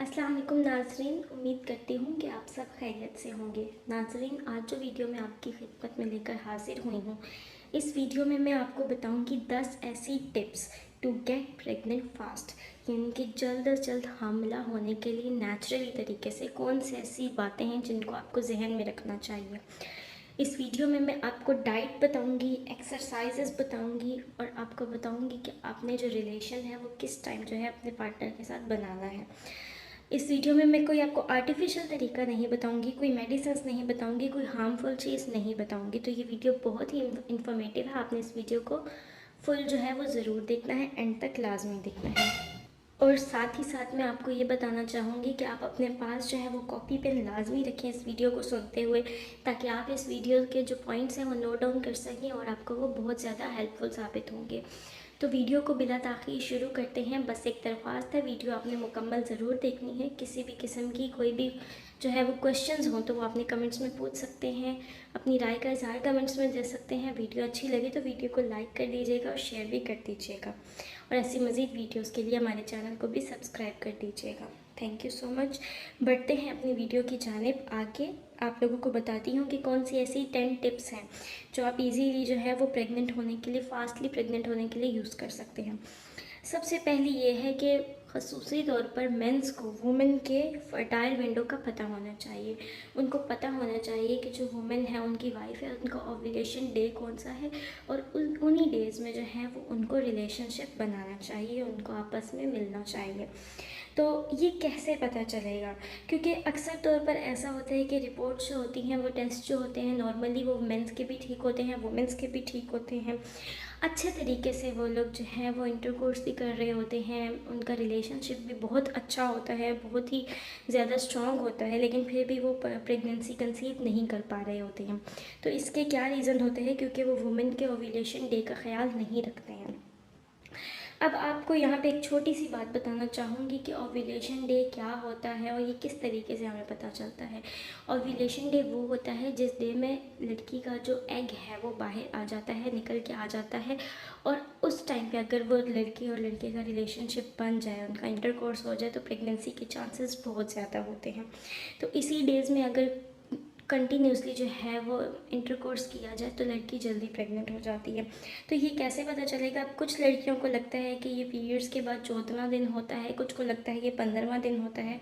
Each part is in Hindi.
अस्सलाम वालेकुम नाज़रीन, उम्मीद करती हूँ कि आप सब खैरियत से होंगे। नाज़रीन, आज जो वीडियो मैं आपकी खिदमत में लेकर हाजिर हुई हूँ, इस वीडियो में मैं आपको बताऊँगी 10 ऐसी tips to get pregnant fast, यानी कि जल्द अज जल्द हामिला होने के लिए नेचुरली तरीके से कौन सी ऐसी बातें हैं जिनको आपको जहन में रखना चाहिए। इस वीडियो में मैं आपको डाइट बताऊंगी, एक्सरसाइजेस बताऊंगी और आपको बताऊंगी कि आपने जो रिलेशन है वो किस टाइम जो है अपने पार्टनर के साथ बनाना है। इस वीडियो में मैं कोई आपको आर्टिफिशियल तरीका नहीं बताऊंगी, कोई मेडिसिन नहीं बताऊंगी, कोई हार्मफुल चीज़ नहीं बताऊंगी। तो ये वीडियो बहुत ही इन्फॉर्मेटिव है। आपने इस वीडियो को फुल जो है वो ज़रूर देखना है, एंड तक लाजमी देखना है। और साथ ही साथ मैं आपको ये बताना चाहूँगी कि आप अपने पास जो है वो कॉपी पेन लाजमी रखें इस वीडियो को सुनते हुए, ताकि आप इस वीडियो के जो पॉइंट्स हैं वो नोट डाउन कर सकें और आपको वो बहुत ज़्यादा हेल्पफुल साबित होंगे। तो वीडियो को बिला ताख़ीर शुरू करते हैं। बस एक दरख्वास्त है, वीडियो आपने मुकम्मल ज़रूर देखनी है। किसी भी किस्म की कोई भी जो है वो क्वेश्चंस हों तो वो अपने कमेंट्स में पूछ सकते हैं, अपनी राय का इज़हार कमेंट्स में दे सकते हैं। वीडियो अच्छी लगी तो वीडियो को लाइक कर दीजिएगा और शेयर भी कर दीजिएगा, और ऐसी मज़ीद वीडियोस के लिए हमारे चैनल को भी सब्सक्राइब कर दीजिएगा। Thank you so much. बढ़ते हैं अपनी वीडियो की जानिब। आगे आप लोगों को बताती हूँ कि कौन सी ऐसी 10 टिप्स हैं जो आप इजीली जो है वो प्रेग्नेंट होने के लिए, फास्टली प्रेग्नेंट होने के लिए यूज़ कर सकते हैं। सबसे पहली ये है कि ख़ुसूसी तौर पर मेंस को वुमेन के फर्टाइल विंडो का पता होना चाहिए। उनको पता होना चाहिए कि जो वुमेन है, उनकी वाइफ है, उनका ओव्यूलेशन डे कौन सा है, और उन्हीं डेज़ में जो है वो उनको रिलेशनशिप बनाना चाहिए, उनको आपस में मिलना चाहिए। तो ये कैसे पता चलेगा? क्योंकि अक्सर तौर पर ऐसा होता है कि रिपोर्ट्स जो होती हैं, वो टेस्ट जो होते हैं, नॉर्मली वो मेंस के भी ठीक होते हैं, वुमेंस के भी ठीक होते हैं। अच्छे तरीके से वो लोग जो हैं वो इंटरकोर्स भी कर रहे होते हैं, उनका रिलेशनशिप भी बहुत अच्छा होता है, बहुत ही ज़्यादा स्ट्रॉन्ग होता है, लेकिन फिर भी वो प्रेगनेंसी कंसीव नहीं कर पा रहे होते हैं। तो इसके क्या रीज़न होते हैं? क्योंकि वो वुमेन के ओव्यूलेशन डे का ख्याल नहीं रखते हैं। अब आपको यहाँ पे एक छोटी सी बात बताना चाहूँगी कि ओव्यूलेशन डे क्या होता है और ये किस तरीके से हमें पता चलता है। ओव्यूलेशन डे वो होता है जिस डे में लड़की का जो एग है वो बाहर आ जाता है, निकल के आ जाता है, और उस टाइम पे अगर वो लड़की और लड़के का रिलेशनशिप बन जाए, उनका इंटरकोर्स हो जाए, तो प्रेगनेंसी के चांसेस बहुत ज़्यादा होते हैं। तो इसी डेज़ में अगर कंटिन्यूसली जो है वो इंटरकोर्स किया जाए तो लड़की जल्दी प्रेग्नेंट हो जाती है। तो ये कैसे पता चलेगा? अब कुछ लड़कियों को लगता है कि ये पीरियड्स के बाद 14वां दिन होता है, कुछ को लगता है कि 15वां दिन होता है,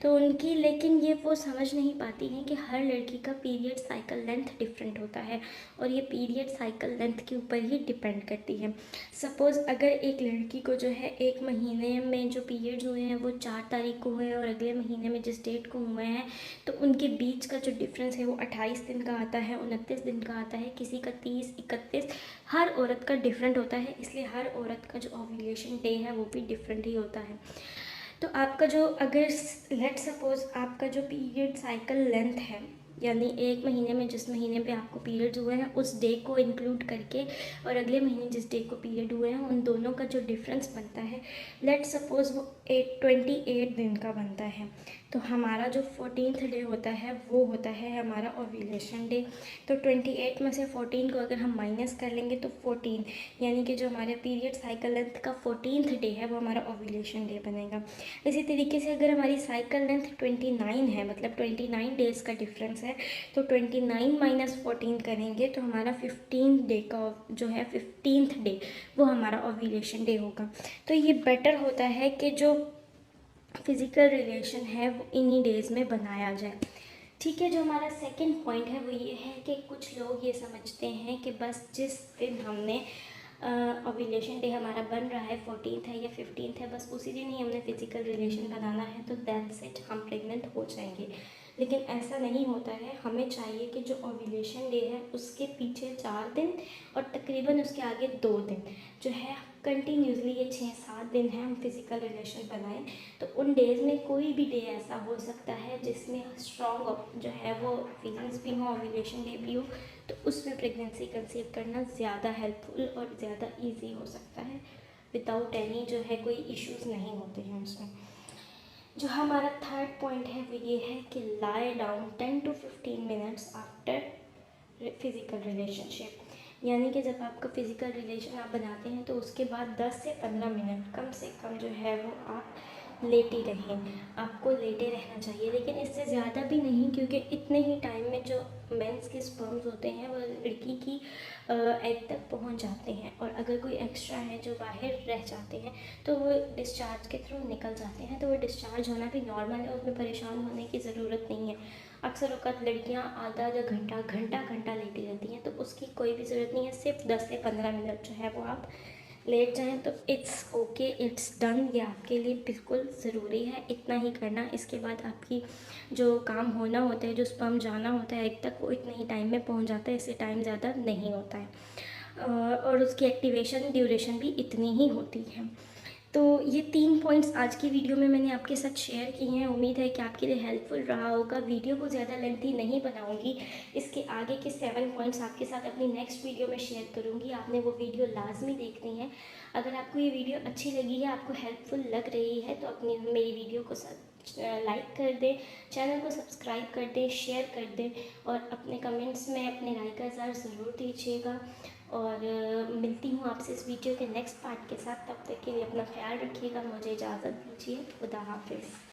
तो उनकी, लेकिन ये वो समझ नहीं पाती हैं कि हर लड़की का पीरियड साइकिल लेंथ डिफरेंट होता है, और ये पीरियड साइकिल लेंथ के ऊपर ही डिपेंड करती है। सपोज़ अगर एक लड़की को जो है एक महीने में जो पीरियड्स हुए हैं वो 4 तारीख को हुए हैं, और अगले महीने में जिस डेट को हुए हैं, तो उनके बीच का जो डिफरेंस है वो 28 दिन का आता है, 29 दिन का आता है, किसी का 30, 31। हर औरत का डिफरेंट होता है, इसलिए हर औरत का जो ओव्यूलेशन डे है वो भी डिफरेंट ही होता है। तो आपका जो, अगर लेट सपोज़ आपका जो पीरियड साइकिल लेंथ है, यानी एक महीने में जिस महीने पे आपको पीरियड्स हुए हैं उस डे को इंक्लूड करके, और अगले महीने जिस डे को पीरियड हुए हैं, उन दोनों का जो डिफरेंस बनता है, लेट सपोज़ वो 28 दिन का बनता है, तो हमारा जो 14th डे होता है वो होता है हमारा ओव्यूलेशन डे। तो 28 में से 14 को अगर हम माइनस कर लेंगे तो 14, यानी कि जो हमारे पीरियड साइकिल लेंथ का 14th डे है वो हमारा ओव्यूलेशन डे बनेगा। इसी तरीके से अगर हमारी साइकिल लेंथ 29 है, मतलब 29 डेज़ का डिफरेंस है, तो 29 माइनस 14 करेंगे तो हमारा 15 डे का जो है 15th डे वो हमारा ओव्यूलेशन डे होगा। तो ये बेटर होता है कि जो फिज़िकल रिलेशन है वो इन्हीं डेज़ में बनाया जाए। ठीक है, जो हमारा सेकंड पॉइंट है वो ये है कि कुछ लोग ये समझते हैं कि बस जिस दिन हमने ओव्यूलेशन डे हमारा बन रहा है, 14th है या 15th है, बस उसी दिन ही हमने फ़िज़िकल रिलेशन बनाना है तो दैट्स इट, हम प्रेग्नेंट हो जाएंगे। लेकिन ऐसा नहीं होता है। हमें चाहिए कि जो ओव्यूलेशन डे है उसके पीछे 4 दिन और तकरीबन उसके आगे 2 दिन जो है, कंटिन्यूसली ये 6-7 दिन है हम फिज़िकल रिलेशन बनाएं। तो उन डेज़ में कोई भी डे ऐसा हो सकता है जिसमें स्ट्रॉन्ग जो है वो फीलिंग्स भी हों, ओव्यूलेशन डे भी हो, तो उसमें प्रेगनेंसी कंसीव करना ज़्यादा हेल्पफुल और ज़्यादा इजी हो सकता है, विदाउट एनी जो है कोई इश्यूज़ नहीं होते हैं उसमें। जो हमारा थर्ड पॉइंट है वो ये है कि lie down 10 to 15 minutes after physical relationship, यानी कि जब आपका फ़िज़िकल रिलेशन आप बनाते हैं तो उसके बाद 10 से 15 मिनट कम से कम जो है वो आप लेटे रहें, आपको लेटे रहना चाहिए, लेकिन इससे ज़्यादा भी नहीं, क्योंकि इतने ही टाइम में जो मेंस के स्पर्म्स होते हैं वो लड़की की एग तक पहुंच जाते हैं, और अगर कोई एक्स्ट्रा है जो बाहर रह जाते हैं तो वो डिस्चार्ज के थ्रू निकल जाते हैं। तो वो डिस्चार्ज होना भी नॉर्मल है, उसमें परेशान होने की ज़रूरत नहीं है। अक्सर वक़्त लड़कियां आधा आधा घंटा घंटा घंटा लेटी रहती हैं, तो उसकी कोई भी ज़रूरत नहीं है। सिर्फ 10 से 15 मिनट जो है वो आप लेट जाएं तो इट्स ओके, इट्स डन। ये आपके लिए बिल्कुल ज़रूरी है, इतना ही करना। इसके बाद आपकी जो काम होना होता है, जो स्पर्म जाना होता है एग तक, वो इतने ही टाइम में पहुंच जाता है, इससे टाइम ज़्यादा नहीं होता है। और उसकी एक्टिवेशन ड्यूरेशन भी इतनी ही होती है। तो ये 3 पॉइंट्स आज की वीडियो में मैंने आपके साथ शेयर किए हैं। उम्मीद है कि आपके लिए हेल्पफुल रहा होगा। वीडियो को ज़्यादा लेंथी नहीं बनाऊंगी, इसके आगे के 7 पॉइंट्स आपके साथ अपनी नेक्स्ट वीडियो में शेयर करूंगी। आपने वो वीडियो लाजमी देखनी है। अगर आपको ये वीडियो अच्छी लगी है, आपको हेल्पफुल लग रही है, तो अपनी मेरी वीडियो को लाइक कर दें, चैनल को सब्सक्राइब कर दें, शेयर कर दें, और अपने कमेंट्स में अपने राय का इज़हार ज़रूर दीजिएगा। और मिलती हूँ आपसे इस वीडियो के नेक्स्ट पार्ट के साथ। तब तक के लिए अपना ख्याल रखिएगा। मुझे इजाज़त दीजिए। खुदा हाफिज़।